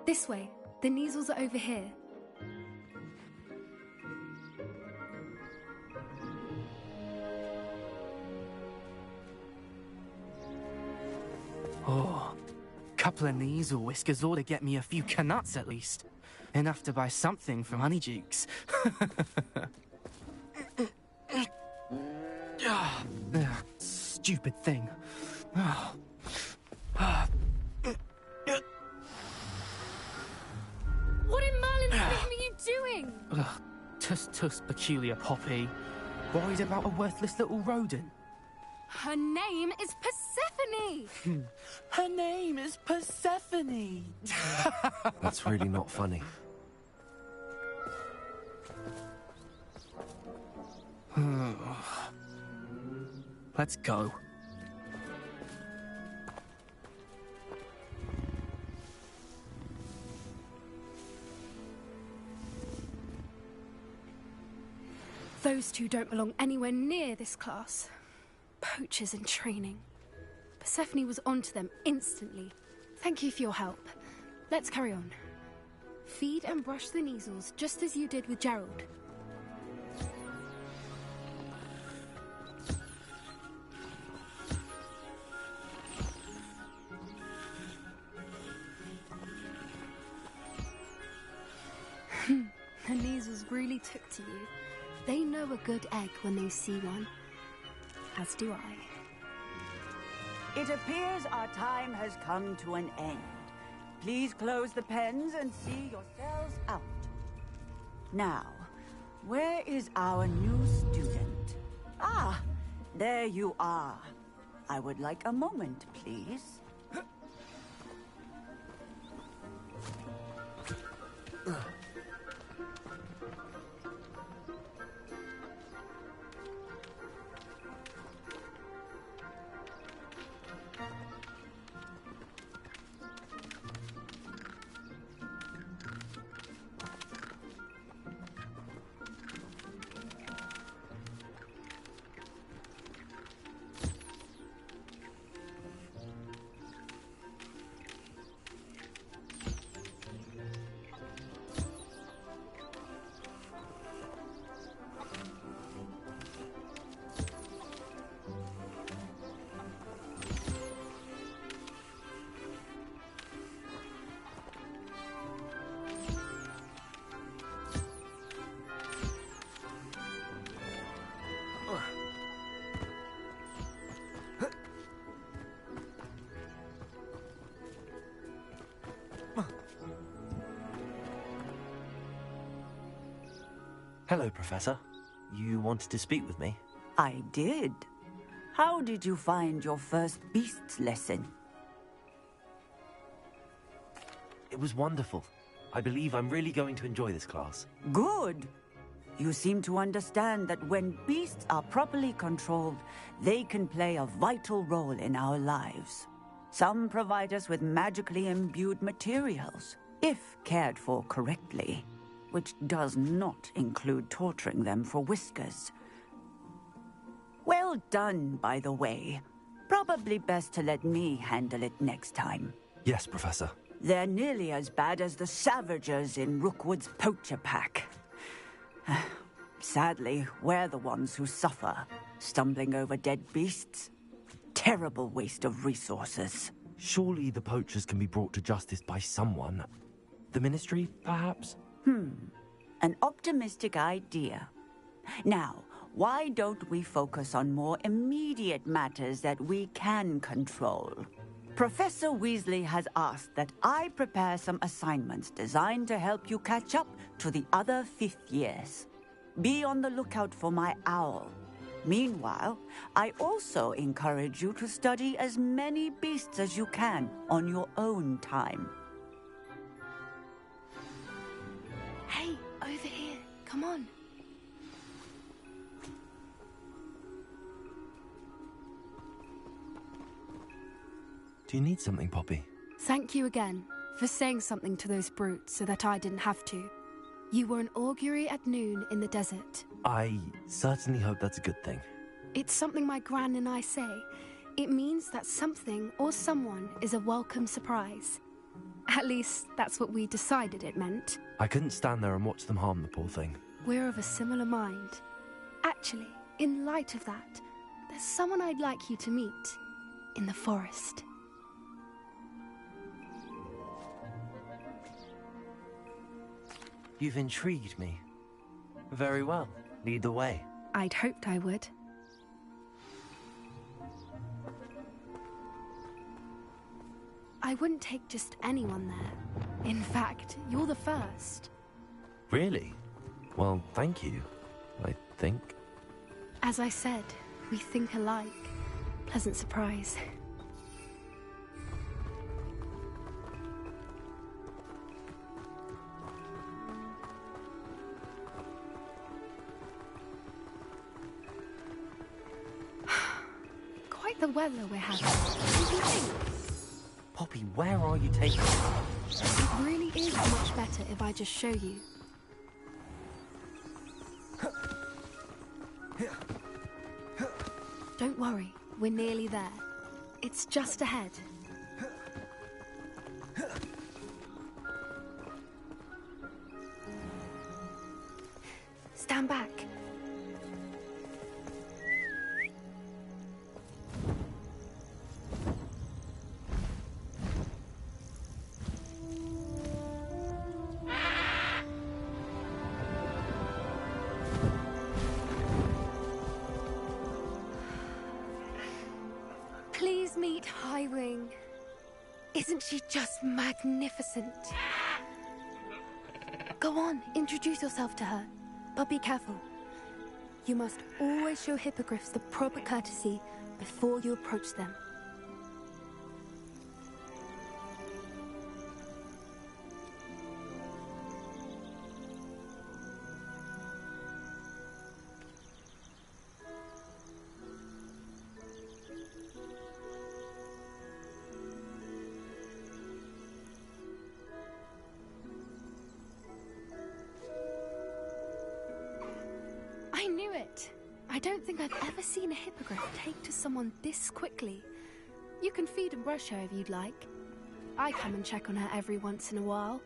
This way. The Kneazles are over here. Oh, couple of Kneazle whiskers ought to get me a few canuts at least. Enough to buy something from Honeydukes. Stupid thing. What in Merlin's name are you doing? Tuss, peculiar Poppy. Worried about a worthless little rodent? Her name is Persephone! Her name is Persephone! That's really not funny. Let's go. Those two don't belong anywhere near this class. Poachers in training. Persephone was onto them instantly. Thank you for your help. Let's carry on. Feed and brush the Kneazles just as you did with Gerald. The Kneazles really took to you. They know a good egg when they see one. As do I. It appears our time has come to an end. Please close the pens and see yourselves out. Now, where is our new student? Ah, there you are. I would like a moment, please. Hello, Professor. You wanted to speak with me? I did. How did you find your first beasts lesson? It was wonderful. I believe I'm really going to enjoy this class. Good. You seem to understand that when beasts are properly controlled, they can play a vital role in our lives. Some provide us with magically imbued materials, if cared for correctly, which does not include torturing them for whiskers. Well done, by the way. Probably best to let me handle it next time. Yes, Professor. They're nearly as bad as the Savagers in Rookwood's poacher pack. Sadly, we're the ones who suffer, stumbling over dead beasts. Terrible waste of resources. Surely the poachers can be brought to justice by someone. The Ministry, perhaps? An optimistic idea. Now, why don't we focus on more immediate matters that we can control? Professor Weasley has asked that I prepare some assignments designed to help you catch up to the other fifth years. Be on the lookout for my owl. Meanwhile, I also encourage you to study as many beasts as you can on your own time. Hey, over here. Come on. Do you need something, Poppy? Thank you again for saying something to those brutes so that I didn't have to. You were an augury at noon in the desert. I certainly hope that's a good thing. It's something my gran and I say. It means that something or someone is a welcome surprise. At least, that's what we decided it meant. I couldn't stand there and watch them harm the poor thing. We're of a similar mind. Actually, in light of that, there's someone I'd like you to meet. In the forest. You've intrigued me. Very well. Lead the way. I'd hoped I would. I wouldn't take just anyone there. In fact, you're the first. Really? Well, thank you, I think. As I said, we think alike. Pleasant surprise. Quite the weather we're having. What do you think? Poppy, where are you taking me? It really is much better if I just show you. Don't worry, we're nearly there. It's just ahead. Stand back. Please meet Highwing. Isn't she just magnificent? Go on, introduce yourself to her. But be careful. You must always show hippogriffs the proper courtesy before you approach them. I knew it! I don't think I've ever seen a hippogriff take to someone this quickly. You can feed and brush her if you'd like. I come and check on her every once in a while.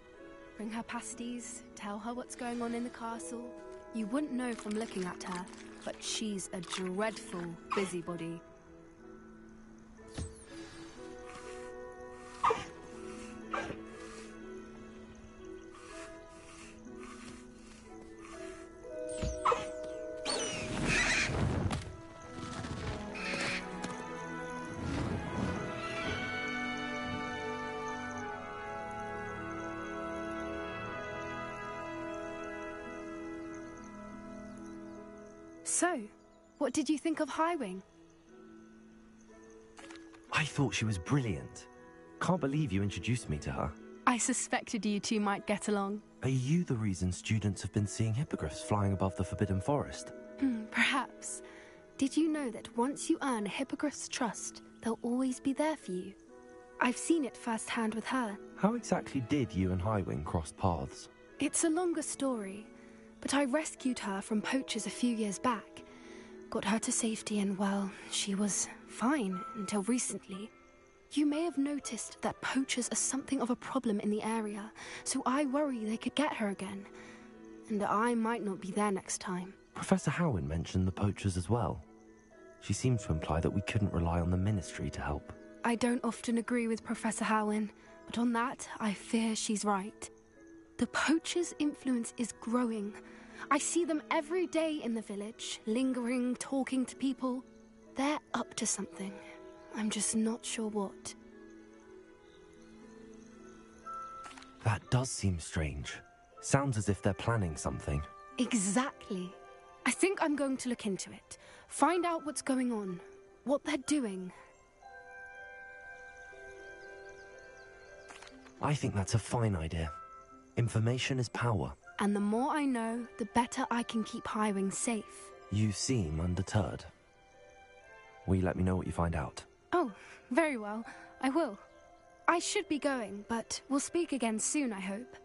Bring her pasties, tell her what's going on in the castle. You wouldn't know from looking at her, but she's a dreadful busybody. So, what did you think of Highwing? I thought she was brilliant. Can't believe you introduced me to her. I suspected you two might get along. Are you the reason students have been seeing hippogriffs flying above the Forbidden Forest? Perhaps. Did you know that once you earn a hippogriff's trust, they'll always be there for you? I've seen it firsthand with her. How exactly did you and Highwing cross paths? It's a longer story, but I rescued her from poachers a few years back. Got her to safety and, well, she was fine until recently. You may have noticed that poachers are something of a problem in the area, so I worry they could get her again. And I might not be there next time. Professor Howin mentioned the poachers as well. She seemed to imply that we couldn't rely on the Ministry to help. I don't often agree with Professor Howin, but on that, I fear she's right. The poachers' influence is growing. I see them every day in the village, lingering, talking to people. They're up to something. I'm just not sure what. That does seem strange. Sounds as if they're planning something. Exactly. I think I'm going to look into it. Find out what's going on. What they're doing. I think that's a fine idea. Information is power. And the more I know, the better I can keep Highwing safe. You seem undeterred. Will you let me know what you find out? Oh, very well. I will. I should be going, but we'll speak again soon, I hope.